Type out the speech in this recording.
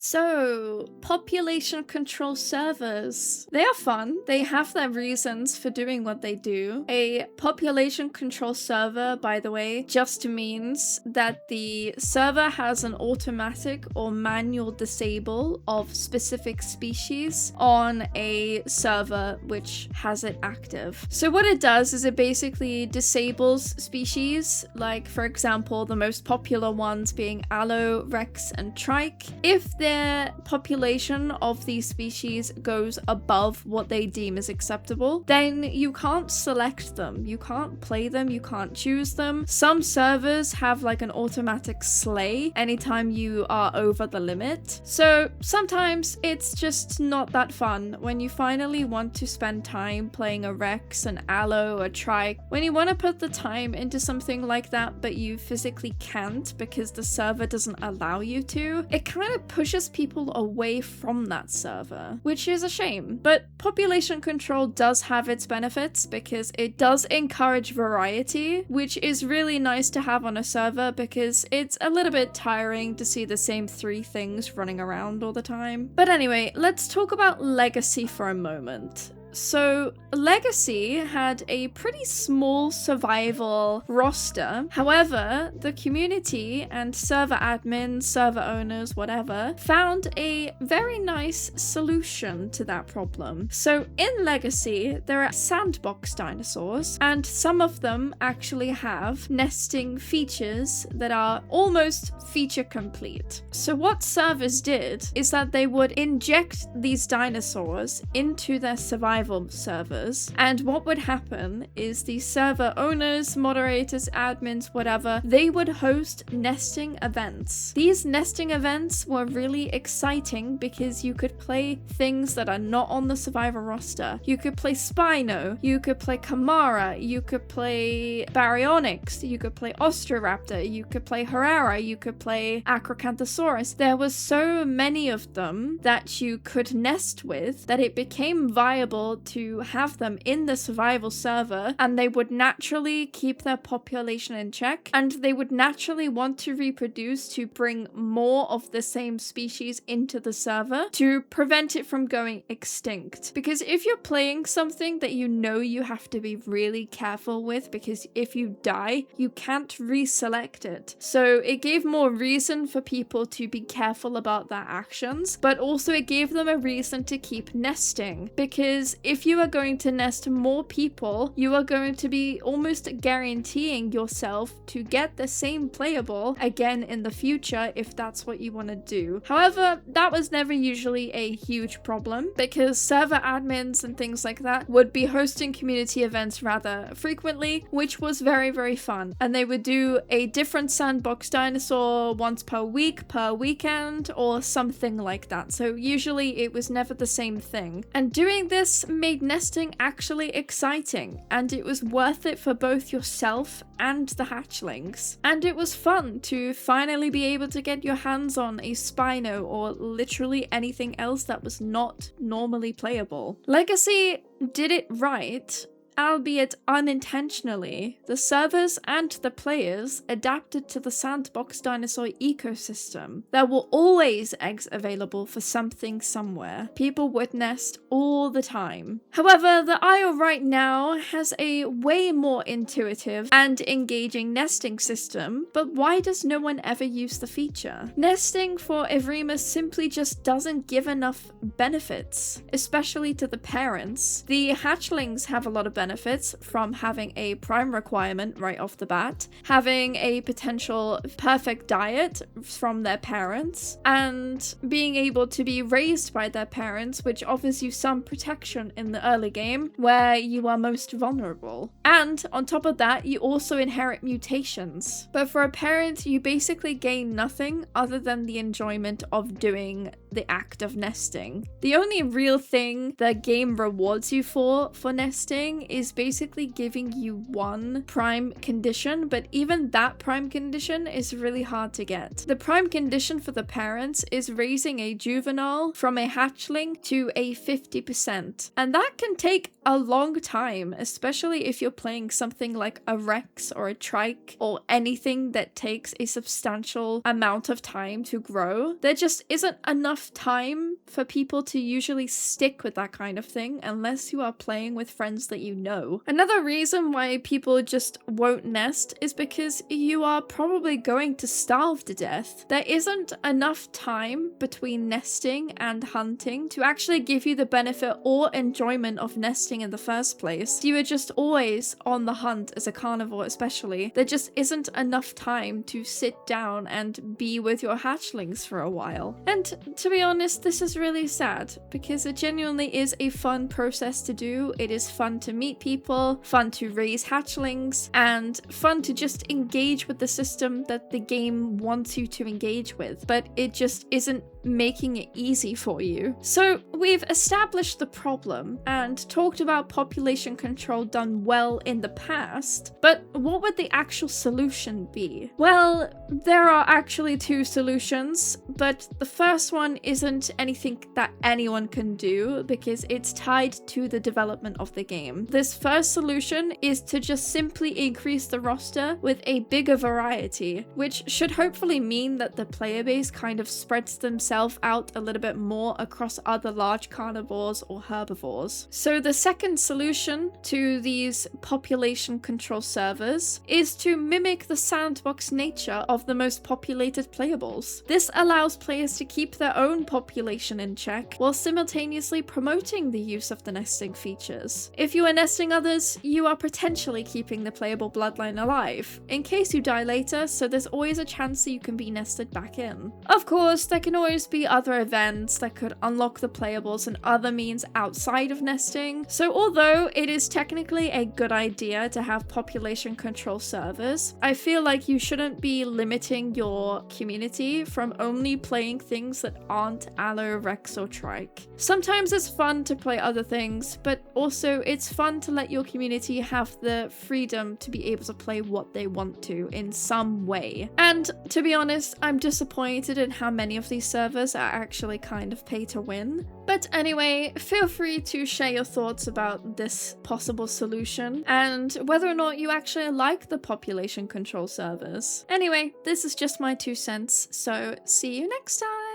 So, population control servers. They are fun. They have their reasons for doing what they do. A population control server, by the way, just means that the server has an automatic or manual disable of specific species on a server which has it active. So what it does is it basically disables species, like for example, the most popular ones being aloe, rex, and trike, if their population of these species goes above what they deem is acceptable, then you can't select them, you can't play them, you can't choose them. Some servers have like an automatic slay anytime you are over the limit. So sometimes it's just not that fun when you finally want to spend time playing a rex, an aloe, a trike. When you want to put the time into something like that but you physically can't because the server doesn't allow you to, it kind of pushes people away from that server, which is a shame. But population control does have its benefits because it does encourage variety, which is really nice to have on a server because it's a little bit tiring to see the same 3 things running around all the time. But anyway, let's talk about Legacy for a moment. So, Legacy had a pretty small survival roster. However, the community and server admins, server owners, whatever, found a very nice solution to that problem. So, in Legacy, there are sandbox dinosaurs, and some of them actually have nesting features that are almost feature complete. So, what servers did is that they would inject these dinosaurs into their survival servers, and what would happen is the server owners, moderators, admins, whatever, they would host nesting events. These nesting events were really exciting because you could play things that are not on the survivor roster. You could play Spino, you could play Kamara, you could play Baryonyx, you could play Ostroraptor, you could play Herrera, you could play Acrocanthosaurus. There was so many of them that you could nest with that it became viable to have them in the survival server, and they would naturally keep their population in check, and they would naturally want to reproduce to bring more of the same species into the server to prevent it from going extinct. Because if you're playing something that you know you have to be really careful with, because if you die, you can't reselect it. So it gave more reason for people to be careful about their actions, but also it gave them a reason to keep nesting, because if you are going to nest more people, you are going to be almost guaranteeing yourself to get the same playable again in the future if that's what you want to do. However, that was never usually a huge problem because server admins and things like that would be hosting community events rather frequently, which was very, very fun. And they would do a different sandbox dinosaur once per week, per weekend, or something like that. So usually it was never the same thing. And doing this made nesting actually exciting, and it was worth it for both yourself and the hatchlings. And it was fun to finally be able to get your hands on a Spino or literally anything else that was not normally playable. Legacy did it right, albeit unintentionally. The servers and the players adapted to the sandbox dinosaur ecosystem. There were always eggs available for something somewhere. People would nest all the time. However, the IO right now has a way more intuitive and engaging nesting system, but why does no one ever use the feature? Nesting for Evrima simply just doesn't give enough benefits, especially to the parents. The hatchlings have a lot of benefits from having a prime requirement right off the bat, having a potential perfect diet from their parents, and being able to be raised by their parents, which offers you some protection in the early game where you are most vulnerable. And on top of that, you also inherit mutations. But for a parent, you basically gain nothing other than the enjoyment of doing the act of nesting. The only real thing the game rewards you for nesting is basically giving you one prime condition, but even that prime condition is really hard to get. The prime condition for the parents is raising a juvenile from a hatchling to a 50%. And that can take a long time, especially if you're playing something like a Rex or a Trike or anything that takes a substantial amount of time to grow. There just isn't enough time for people to usually stick with that kind of thing unless you are playing with friends that you know. Another reason why people just won't nest is because you are probably going to starve to death. There isn't enough time between nesting and hunting to actually give you the benefit or enjoyment of nesting in the first place. You are just always on the hunt as a carnivore, especially. There just isn't enough time to sit down and be with your hatchlings for a while. And to be honest, this is really sad because it genuinely is a fun process to do. It is fun to meet people, fun to raise hatchlings, and fun to just engage with the system that the game wants you to engage with, but it just isn't making it easy for you. So we've established the problem and talked about population control done well in the past, but what would the actual solution be? Well, there are actually two solutions, but the first one isn't anything that anyone can do because it's tied to the development of the game. This first solution is to just simply increase the roster with a bigger variety, which should hopefully mean that the player base kind of spreads themselves out a little bit more across other large carnivores or herbivores. So the second solution to these population control servers is to mimic the sandbox nature of the most populated playables. This allows players to keep their own population in check while simultaneously promoting the use of the nesting features. If you are nesting others, you are potentially keeping the playable bloodline alive, in case you die later, so there's always a chance that you can be nested back in. Of course, there can always be other events that could unlock the playables and other means outside of nesting. So although it is technically a good idea to have population control servers, I feel like you shouldn't be limiting your community from only playing things that aren't Allo, Rex, or Trike. Sometimes it's fun to play other things, but also it's fun to let your community have the freedom to be able to play what they want to in some way. And to be honest, I'm disappointed in how many of these servers are actually kind of pay to win. But anyway, feel free to share your thoughts about this possible solution and whether or not you actually like the population control servers. Anyway, this is just my 2 cents, so see you next time!